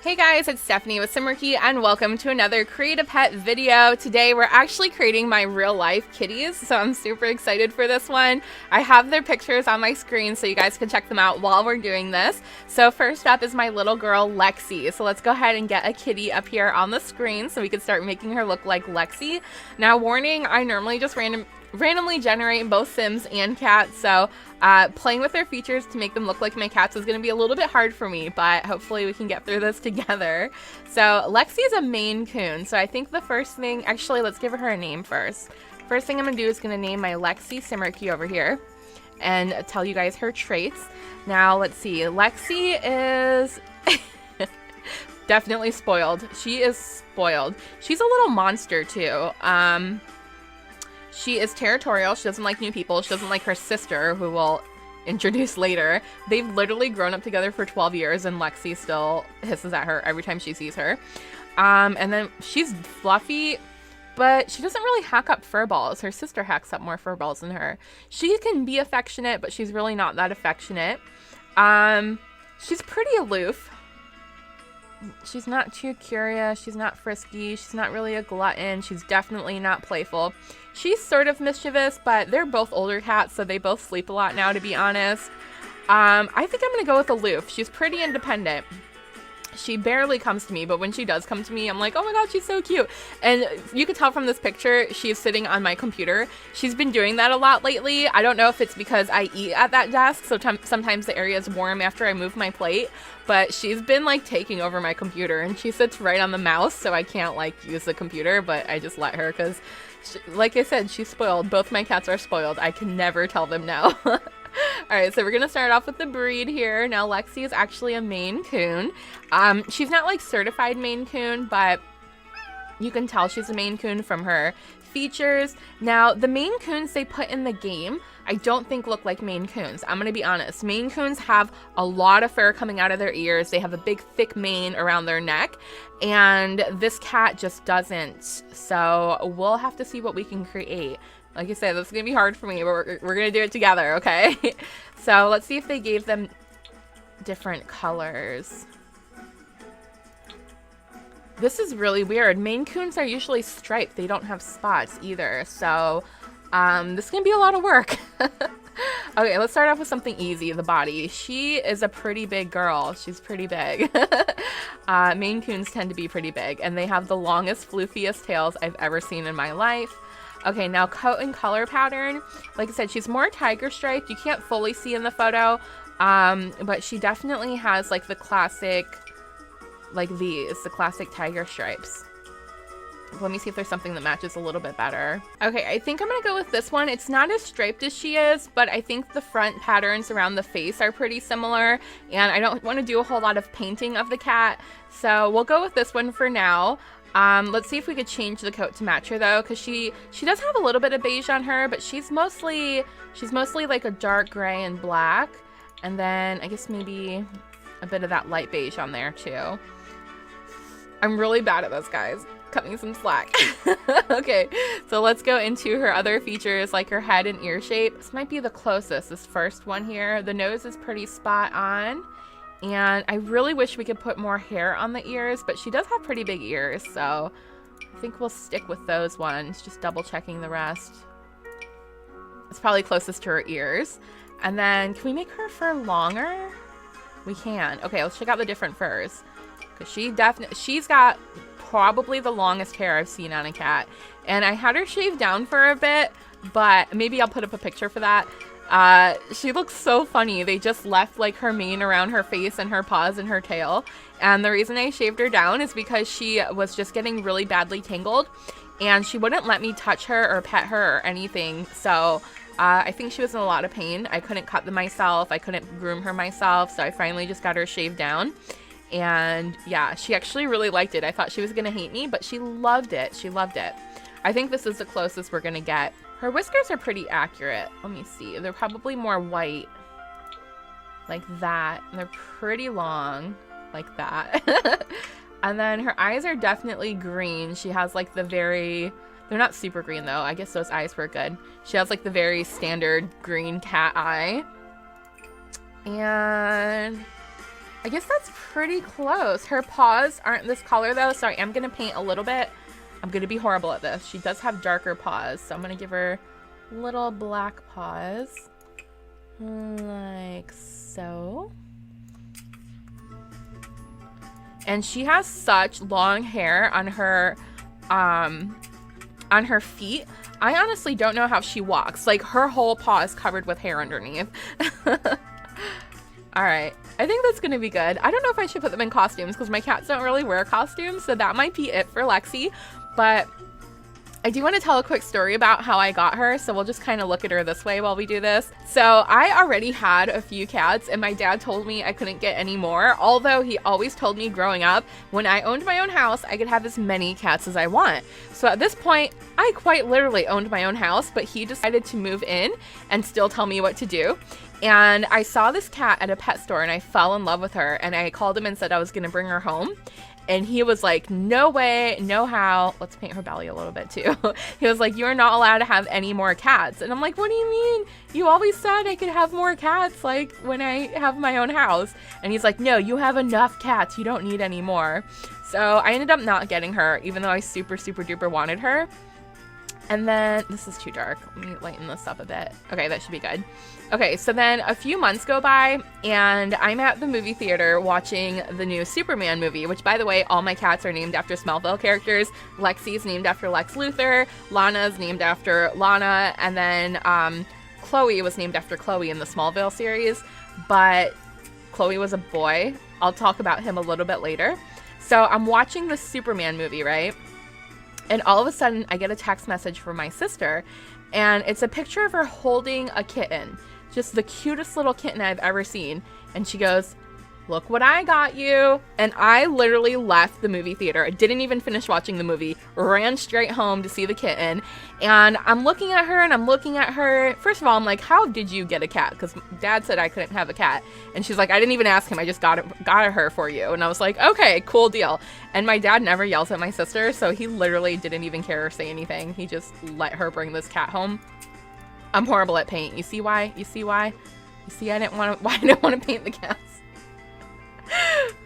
Hey guys, it's Stephanie with Simarchy and welcome to another Create a Pet video. Today we're actually creating my real life kitties, so I'm super excited for this one. I have their pictures on my screen so you guys can check them out while we're doing this. So first up is my little girl Lexi. So let's go ahead and get a kitty up here on the screen so we can start making her look like Lexi. Now warning, I normally just randomly generate both Sims and cats, so playing with their features to make them look like my cats is going to be a little bit hard for me, but hopefully we can get through this together. So Lexi is a Maine Coon, so I think the first thing, actually let's give her a name first. First thing I'm going to do is going to name my Lexi Simarchy over here and tell you guys her traits. Now let's see, Lexi is definitely spoiled. She is spoiled. She's a little monster too. She is territorial. She doesn't like new people. She doesn't like her sister, who we'll introduce later. They've literally grown up together for 12 years, and Lexi still hisses at her every time she sees her. And then she's fluffy, but she doesn't really hack up fur balls. Her sister hacks up more fur balls than her. She can be affectionate, but she's really not that affectionate. She's pretty aloof. She's not too curious. She's not frisky. She's not really a glutton. She's definitely not playful. She's sort of mischievous, but they're both older cats, so they both sleep a lot now, to be honest. I think I'm going to go with aloof. She's pretty independent. She barely comes to me, but when she does come to me, I'm like, oh my god, she's so cute. And you can tell from this picture, she's sitting on my computer. She's been doing that a lot lately. I don't know if it's because I eat at that desk, so sometimes the area is warm after I move my plate, but she's been like taking over my computer, and she sits right on the mouse, so I can't like use the computer, but I just let her because, like I said, she's spoiled. Both my cats are spoiled. I can never tell them no. Alright, so we're going to start off with the breed here. Now, Lexi is actually a Maine Coon. She's not like certified Maine Coon, but you can tell she's a Maine Coon from her features. Now, the Maine Coons they put in the game, I don't think look like Maine Coons. I'm going to be honest. Maine Coons have a lot of fur coming out of their ears. They have a big, thick mane around their neck, and this cat just doesn't. So we'll have to see what we can create. Like I said, this is going to be hard for me, but we're going to do it together, okay? So let's see if they gave them different colors. This is really weird. Maine Coons are usually striped. They don't have spots either. So this is going to be a lot of work. Okay, let's start off with something easy, the body. She is a pretty big girl. She's pretty big. Maine Coons tend to be pretty big, and they have the longest, floofiest tails I've ever seen in my life. Okay, now coat and color pattern. Like I said, she's more tiger striped. You can't fully see in the photo, but she definitely has like the classic, like the classic tiger stripes. Let me see if there's something that matches a little bit better. Okay, I think I'm gonna go with this one. It's not as striped as she is, but I think the front patterns around the face are pretty similar, and I don't want to do a whole lot of painting of the cat, so we'll go with this one for now. Let's see if we could change the coat to match her though, because she does have a little bit of beige on her, but she's mostly like a dark gray and black, and then I guess maybe a bit of that light beige on there too. I'm really bad at this, guys. Cut me some slack. Okay, so let's go into her other features, like her head and ear shape. This might be the closest, this first one here. The nose is pretty spot on. And I really wish we could put more hair on the ears, but she does have pretty big ears, so I think we'll stick with those ones, just double checking the rest. It's probably closest to her ears. And then, can we make her fur longer? We can. Okay, let's check out the different furs. Because she's got probably the longest hair I've seen on a cat. And I had her shaved down for a bit, but maybe I'll put up a picture for that. She looks so funny. They just left like her mane around her face and her paws and her tail. And the reason I shaved her down is because she was just getting really badly tangled, and she wouldn't let me touch her or pet her or anything. So I think she was in a lot of pain. I couldn't cut them myself. I couldn't groom her myself. So I finally just got her shaved down. And yeah, she actually really liked it. I thought she was going to hate me, but she loved it. She loved it. I think this is the closest we're going to get. Her whiskers are pretty accurate. Let me see. They're probably more white. Like that. And they're pretty long. Like that. And then her eyes are definitely green. She has like the very... They're not super green though. I guess those eyes were good. She has like the very standard green cat eye. And I guess that's pretty close. Her paws aren't this color though, so I am gonna paint a little bit. I'm gonna be horrible at this. She does have darker paws, so I'm gonna give her little black paws. Like so. And she has such long hair on her feet. I honestly don't know how she walks. Like, her whole paw is covered with hair underneath. All right, I think that's gonna be good. I don't know if I should put them in costumes because my cats don't really wear costumes, so that might be it for Lexi. But I do want to tell a quick story about how I got her, so we'll just kind of look at her this way while we do this. So I already had a few cats, and my dad told me I couldn't get any more, although he always told me growing up, when I owned my own house, I could have as many cats as I want. So at this point, I quite literally owned my own house, but he decided to move in and still tell me what to do. And I saw this cat at a pet store, and I fell in love with her, and I called him and said I was going to bring her home. And he was like, no way, no how. Let's paint her belly a little bit too. He was like, you're not allowed to have any more cats. And I'm like, what do you mean? You always said I could have more cats, like when I have my own house. And he's like, no, you have enough cats. You don't need any more. So I ended up not getting her, even though I super, super duper wanted her. And then, this is too dark. Let me lighten this up a bit. Okay, that should be good. Okay, so then a few months go by, and I'm at the movie theater watching the new Superman movie, which, by the way, all my cats are named after Smallville characters. Lexi's named after Lex Luthor, Lana's named after Lana, and then Chloe was named after Chloe in the Smallville series, but Chloe was a boy. I'll talk about him a little bit later. So I'm watching the Superman movie, right? And all of a sudden, I get a text message from my sister, and it's a picture of her holding a kitten. Just the cutest little kitten I've ever seen. And she goes, look what I got you. And I literally left the movie theater. I didn't even finish watching the movie. Ran straight home to see the kitten. And I'm looking at her and I'm looking at her. First of all, I'm like, how did you get a cat? Because Dad said I couldn't have a cat. And she's like, I didn't even ask him. I just got her for you. And I was like, okay, cool deal. And my dad never yells at my sister. So he literally didn't even care or say anything. He just let her bring this cat home. I'm horrible at paint. You see why? You see why? You see I didn't want to paint the cats.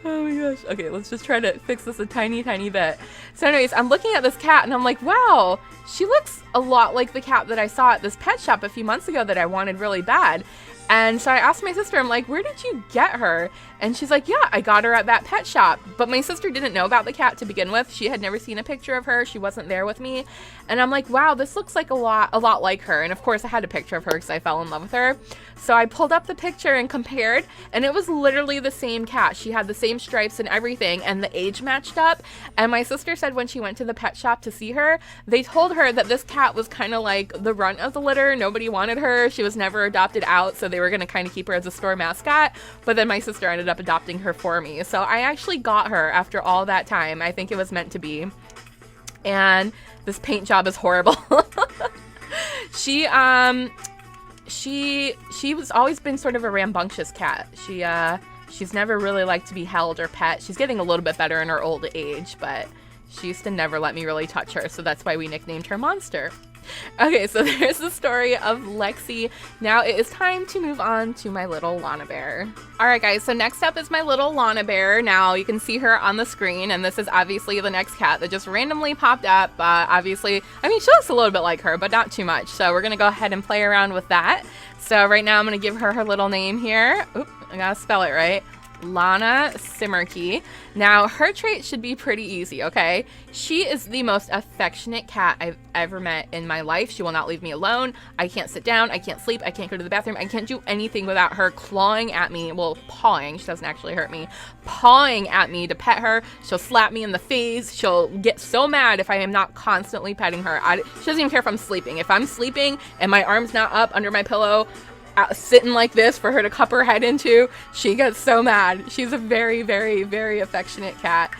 Oh my gosh. Okay, let's just try to fix this a tiny, tiny bit. So anyways, I'm looking at this cat and I'm like, wow, she looks a lot like the cat that I saw at this pet shop a few months ago that I wanted really bad. And so I asked my sister, I'm like, where did you get her? And she's like, yeah, I got her at that pet shop. But my sister didn't know about the cat to begin with. She had never seen a picture of her. She wasn't there with me. And I'm like, wow, this looks like a lot like her. And of course I had a picture of her because I fell in love with her. So I pulled up the picture and compared, and it was literally the same cat. She had the same stripes and everything, and the age matched up. And my sister said when she went to the pet shop to see her, they told her that this cat was kind of like the runt of the litter. Nobody wanted her. She was never adopted out, so they were going to kind of keep her as a store mascot. But then my sister ended up adopting her for me. So I actually got her after all that time. I think it was meant to be. And this paint job is horrible. She's always been sort of a rambunctious cat. She's never really liked to be held or pet. She's getting a little bit better in her old age, but she used to never let me really touch her, so that's why we nicknamed her Monster. Okay, so there's the story of Lexi. Now it is time to move on to my little Lana bear. Alright guys, so next up is my little Lana bear. Now you can see her on the screen, and this is obviously the next cat that just randomly popped up. Obviously, I mean, she looks a little bit like her, but not too much. So we're gonna go ahead and play around with that. So right now I'm gonna give her little name here. Oop, I gotta spell it right. Lana Simarchy. Now, her traits should be pretty easy, okay? She is the most affectionate cat I've ever met in my life. She will not leave me alone. I can't sit down. I can't sleep. I can't go to the bathroom. I can't do anything without her clawing at me. Well, pawing. She doesn't actually hurt me. Pawing at me to pet her. She'll slap me in the face. She'll get so mad if I am not constantly petting her. She doesn't even care if I'm sleeping. If I'm sleeping and my arm's not up under my pillow, sitting like this for her to cup her head into, she gets so mad. She's a very, very, very affectionate cat.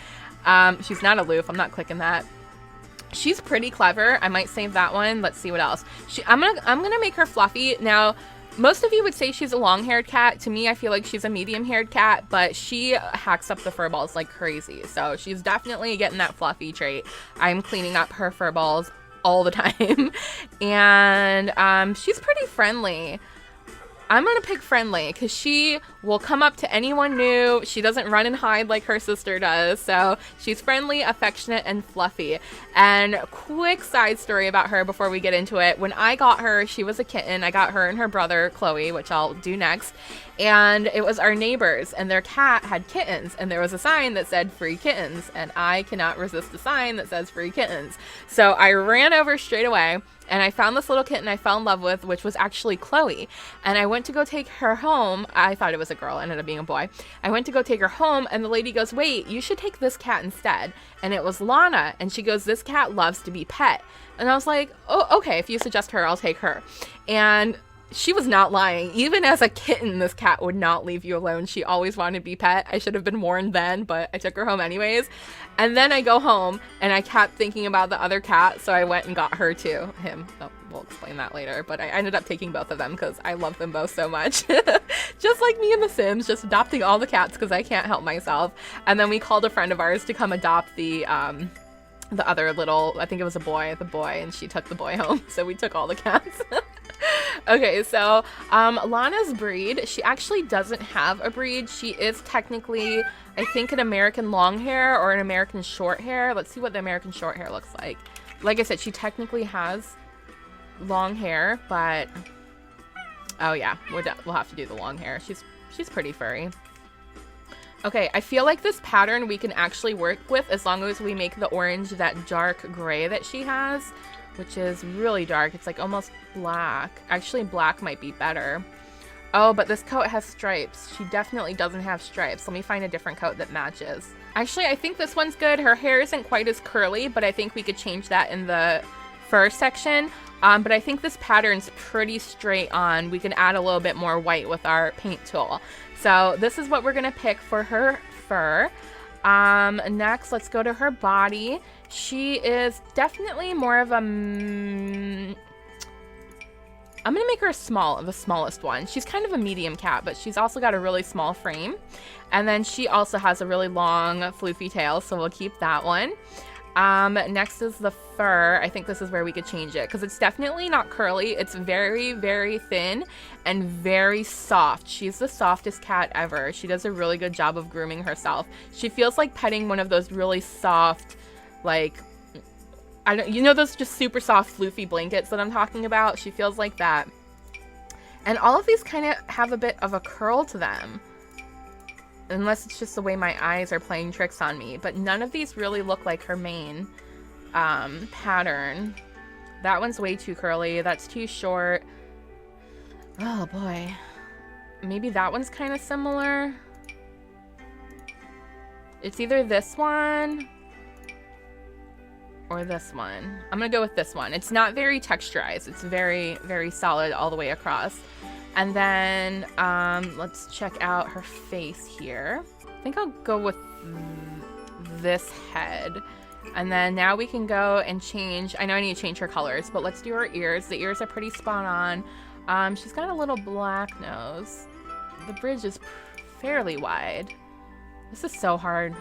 She's not aloof. I'm not clicking that. She's pretty clever. I might save that one. Let's see what else. I'm gonna make her fluffy. Now, most of you would say she's a long-haired cat. To me, I feel like she's a medium-haired cat, but she hacks up the fur balls like crazy. So she's definitely getting that fluffy trait. I'm cleaning up her fur balls all the time. And she's pretty friendly. I'm going to pick friendly because she will come up to anyone new. She doesn't run and hide like her sister does. So she's friendly, affectionate, and fluffy. And quick side story about her before we get into it. When I got her, she was a kitten. I got her and her brother, Chloe, which I'll do next. And it was our neighbors, and their cat had kittens. And there was a sign that said free kittens. And I cannot resist the sign that says free kittens. So I ran over straight away. And I found this little kitten I fell in love with, which was actually Chloe. And I went to go take her home. I thought it was a girl, ended up being a boy. I went to go take her home, and the lady goes, wait, you should take this cat instead. And it was Lana. And she goes, this cat loves to be pet. And I was like, oh, okay, if you suggest her, I'll take her. And she was not lying. Even as a kitten, this cat would not leave you alone. She always wanted to be pet. I should have been warned then, but I took her home anyways. And then I go home, and I kept thinking about the other cat, so I went and got her too. Him. Oh, we'll explain that later. But I ended up taking both of them because I love them both so much. Just like me in The Sims, just adopting all the cats because I can't help myself. And then we called a friend of ours to come adopt the other little, I think it was the boy, and she took the boy home. So we took all the cats. Okay, so Lana's breed, she actually doesn't have a breed. She is technically, I think, an American long hair or an American short hair. Let's see what the American short hair looks like. Like I said, she technically has long hair, but oh yeah, we'll have to do the long hair. She's pretty furry. Okay, I feel like this pattern we can actually work with as long as we make the orange that dark gray that she has, which is really dark. It's like almost black. Actually, black might be better. Oh, but this coat has stripes. She definitely doesn't have stripes. Let me find a different coat that matches. Actually, I think this one's good. Her hair isn't quite as curly, but I think we could change that in the fur section. But I think this pattern's pretty straight on. We can add a little bit more white with our paint tool. So this is what we're gonna pick for her fur. Next, let's go to her body. She is definitely more of a... I'm gonna make her the smallest one. She's kind of a medium cat, but she's also got a really small frame. And then she also has a really long, floofy tail, so we'll keep that one. Next is the fur. I think this is where we could change it because it's definitely not curly. It's very, very thin and very soft. She's the softest cat ever. She does a really good job of grooming herself. She feels like petting one of those really soft, like, you know those just super soft floofy blankets that I'm talking about? She feels like that. And all of these kind of have a bit of a curl to them. Unless it's just the way my eyes are playing tricks on me. But none of these really look like her main pattern. That one's way too curly. That's too short. Oh, boy. Maybe that one's kind of similar. It's either this one or this one. I'm going to go with this one. It's not very texturized. It's very, very solid all the way across. And then let's check out her face here. I think I'll go with this head. And then now we can go and change. I know I need to change her colors, but let's do her ears. The ears are pretty spot on. She's got a little black nose. The bridge is fairly wide. This is so hard.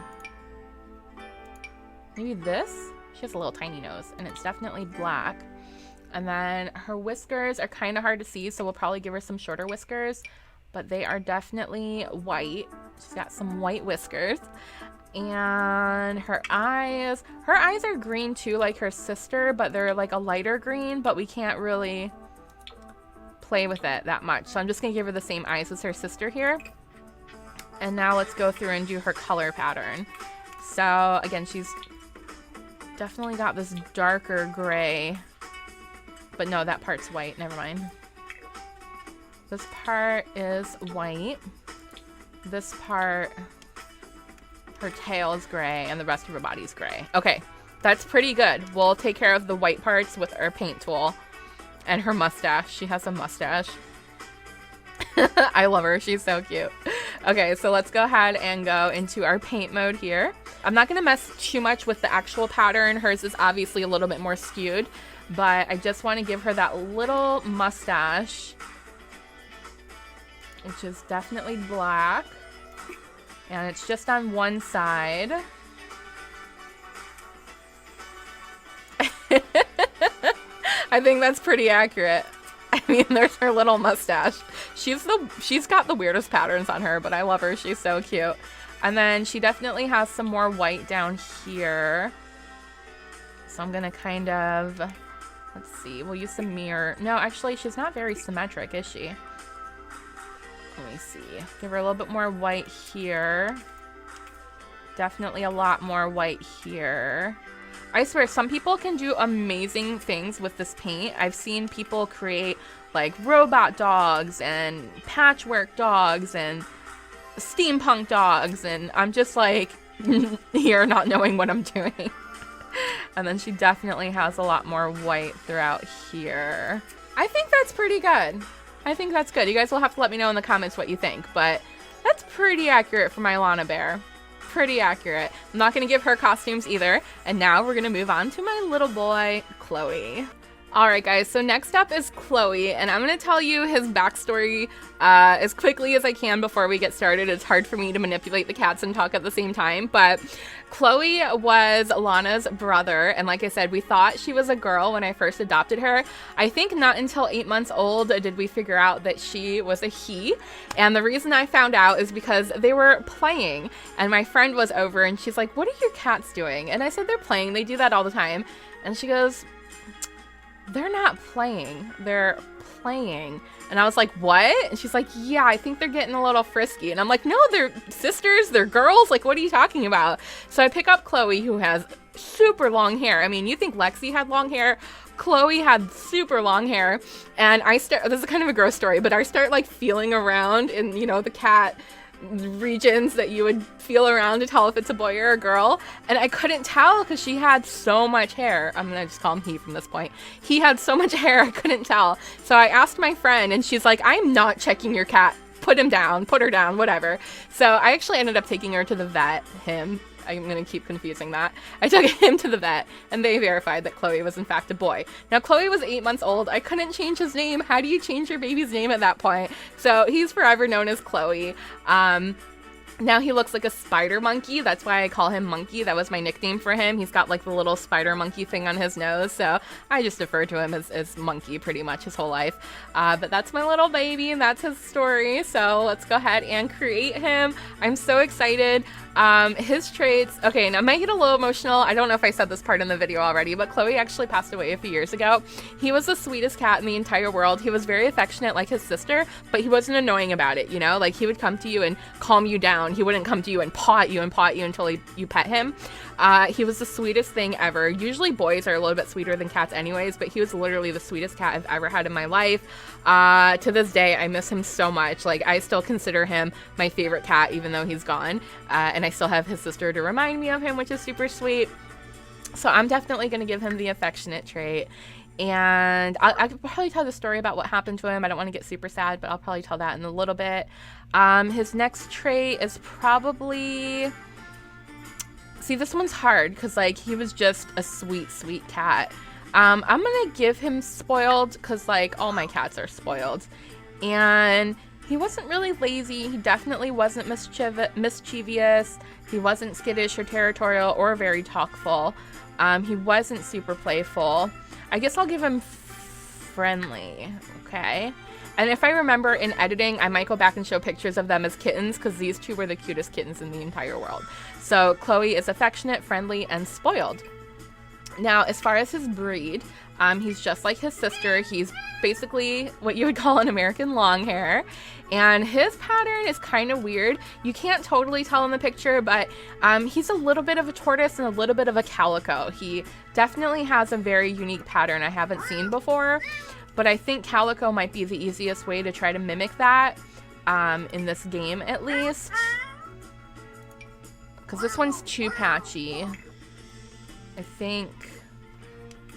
Maybe this? She has a little tiny nose, and it's definitely black. And then her whiskers are kind of hard to see, so we'll probably give her some shorter whiskers. But they are definitely white. She's got some white whiskers. And her eyes are green too, like her sister, but they're like a lighter green, but we can't really play with it that much. So I'm just going to give her the same eyes as her sister here. And now let's go through and do her color pattern. So again, she's definitely got this darker gray. But no, that part's white. Never mind. This part is white. This part, her tail is gray, and the rest of her body is gray. Okay, that's pretty good. We'll take care of the white parts with our paint tool. And her mustache. She has a mustache. I love her. She's so cute. Okay, so let's go ahead and go into our paint mode here. I'm not going to mess too much with the actual pattern. Hers is obviously a little bit more skewed. But I just want to give her that little mustache, which is definitely black. And it's just on one side. I think that's pretty accurate. I mean, there's her little mustache. She's got the weirdest patterns on her, but I love her. She's so cute. And then she definitely has some more white down here. So I'm gonna kind of, let's see, we'll use some mirror. No, actually, she's not very symmetric, is she? Let me see. Give her a little bit more white here. Definitely a lot more white here. I swear, some people can do amazing things with this paint. I've seen people create like robot dogs and patchwork dogs and steampunk dogs, and I'm just like here not knowing what I'm doing. And then she definitely has a lot more white throughout here. I think that's pretty good. I think that's good. You guys will have to let me know in the comments what you think, but that's pretty accurate for my Lana bear. Pretty accurate. I'm not going to give her costumes either. And now we're going to move on to my little boy, Chloe. Alright guys, so next up is Chloe, and I'm going to tell you his backstory as quickly as I can before we get started. It's hard for me to manipulate the cats and talk at the same time, but Chloe was Lana's brother, and like I said, we thought she was a girl when I first adopted her. I think not until 8 months old did we figure out that she was a he, and the reason I found out is because they were playing, and my friend was over, and she's like, "What are your cats doing?" And I said, "They're playing, they do that all the time." And she goes, "They're not playing, they're playing." And I was like, "What?" And she's like, "Yeah, I think they're getting a little frisky." And I'm like, "No, they're sisters, they're girls, like what are you talking about?" So I pick up Chloe, who has super long hair. I mean, you think Lexi had long hair? Chloe had super long hair. And I start, this is kind of a gross story, but I start like feeling around in, you know, the cat regions that you would feel around to tell if it's a boy or a girl, and I couldn't tell because she had so much hair. I'm gonna just call him he from this point. He had so much hair, I couldn't tell. So I asked my friend, and she's like, "I'm not checking your cat. Put him down, put her down, whatever." So I actually ended up taking her to the vet. I'm gonna keep confusing that. I took him to the vet, and they verified that Chloe was in fact a boy. Now, Chloe was 8 months old. I couldn't change his name. How do you change your baby's name at that point? So he's forever known as Chloe. Now he looks like a spider monkey. That's why I call him Monkey. That was my nickname for him. He's got like the little spider monkey thing on his nose. So I just defer to him as Monkey pretty much his whole life. But that's my little baby, and that's his story. So let's go ahead and create him. I'm so excited. His traits, okay, now I might get a little emotional. I don't know if I said this part in the video already, but Chloe actually passed away a few years ago. He was the sweetest cat in the entire world. He was very affectionate like his sister, but he wasn't annoying about it, you know? Like he would come to you and calm you down. He wouldn't come to you and paw at you until you pet him. He was the sweetest thing ever. Usually boys are a little bit sweeter than cats anyways, but he was literally the sweetest cat I've ever had in my life. To this day, I miss him so much. Like, I still consider him my favorite cat, even though he's gone. And I still have his sister to remind me of him, which is super sweet. So I'm definitely going to give him the affectionate trait. And I could probably tell the story about what happened to him. I don't want to get super sad, but I'll probably tell that in a little bit. His next trait is probably... See, this one's hard because, like, he was just a sweet, sweet cat. I'm going to give him spoiled because, like, all my cats are spoiled. And he wasn't really lazy. He definitely wasn't mischievous. He wasn't skittish or territorial or very talkful. He wasn't super playful. I guess I'll give him friendly, okay? And if I remember in editing, I might go back and show pictures of them as kittens because these two were the cutest kittens in the entire world. So Chloe is affectionate, friendly, and spoiled. Now, as far as his breed, he's just like his sister. He's basically what you would call an American long hair. And his pattern is kind of weird. You can't totally tell in the picture, but he's a little bit of a tortoise and a little bit of a calico. He definitely has a very unique pattern I haven't seen before. But I think calico might be the easiest way to try to mimic that in this game, at least. Because this one's too patchy. I think...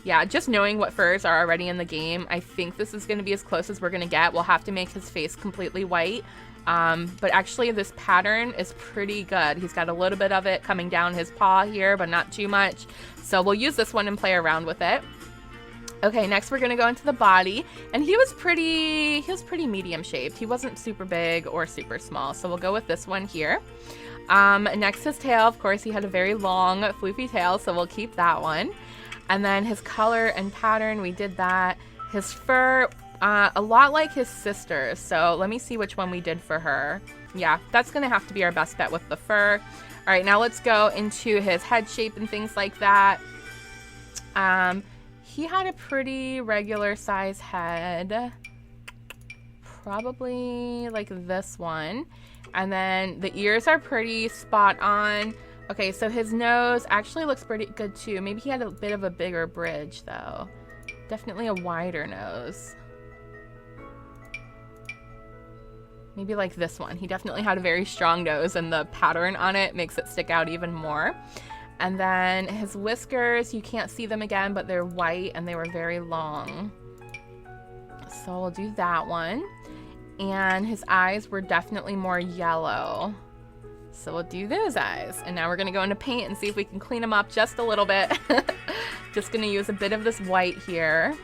Yeah, just knowing what furs are already in the game, I think this is going to be as close as we're going to get. We'll have to make his face completely white. But actually, this pattern is pretty good. He's got a little bit of it coming down his paw here, but not too much. So we'll use this one and play around with it. Okay, next we're going to go into the body. And he was pretty medium shaped. He wasn't super big or super small. So we'll go with this one here. Next, his tail. Of course, he had a very long, floofy tail, so we'll keep that one. And then his color and pattern, we did that. His fur, A lot like his sister. So let me see which one we did for her. Yeah, that's going to have to be our best bet with the fur. All right, now let's go into his head shape and things like that. He had a pretty regular size head. Probably like this one. And then the ears are pretty spot on. Okay, so his nose actually looks pretty good too. Maybe he had a bit of a bigger bridge though. Definitely a wider nose. Maybe like this one. He definitely had a very strong nose, and the pattern on it makes it stick out even more. And then his whiskers, you can't see them again, but they're white and they were very long. So we'll do that one. And his eyes were definitely more yellow. So we'll do those eyes. And now we're gonna go into paint and see if we can clean them up just a little bit. Just gonna use a bit of this white here.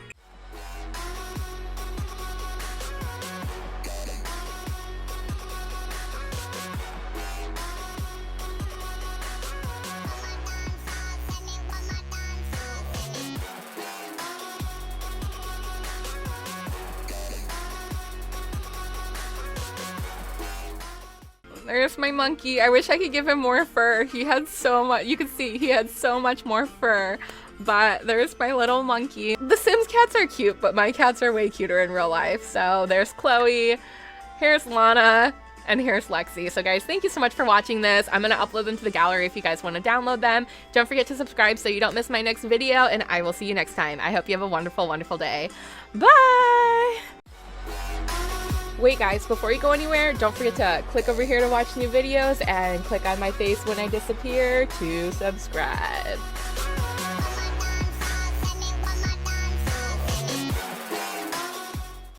There's my monkey. I wish I could give him more fur. He had so much. You can see he had so much more fur. But there's my little monkey. The Sims cats are cute, but my cats are way cuter in real life. So there's Chloe, here's Lana, and here's Lexi. So guys, thank you so much for watching this. I'm going to upload them to the gallery if you guys want to download them. Don't forget to subscribe so you don't miss my next video, and I will see you next time. I hope you have a wonderful, wonderful day. Bye! Wait guys, before you go anywhere, don't forget to click over here to watch new videos and click on my face when I disappear to subscribe.